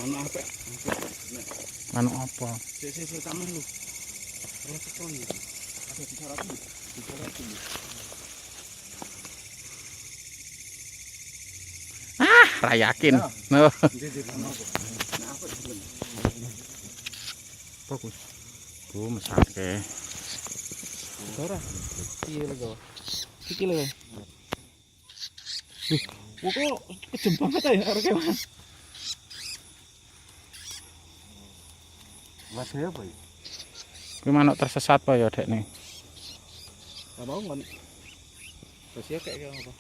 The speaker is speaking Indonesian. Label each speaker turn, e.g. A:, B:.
A: Manuk apa?
B: Manuk apa?
A: Si taman lu. Kalau tekon ya. Ada bicara tuh. Bicara tuh.
B: Rayakin. No. Fokus. Tuh mesake.
A: Ora. Piye lho. Iki lho. Kok kejem banget ya arek Mas. Mas apa ya?
B: Kuwi manuk tersesat apa ya, Dek nih?
A: Enggak mau kan. Terus ya kayak apa?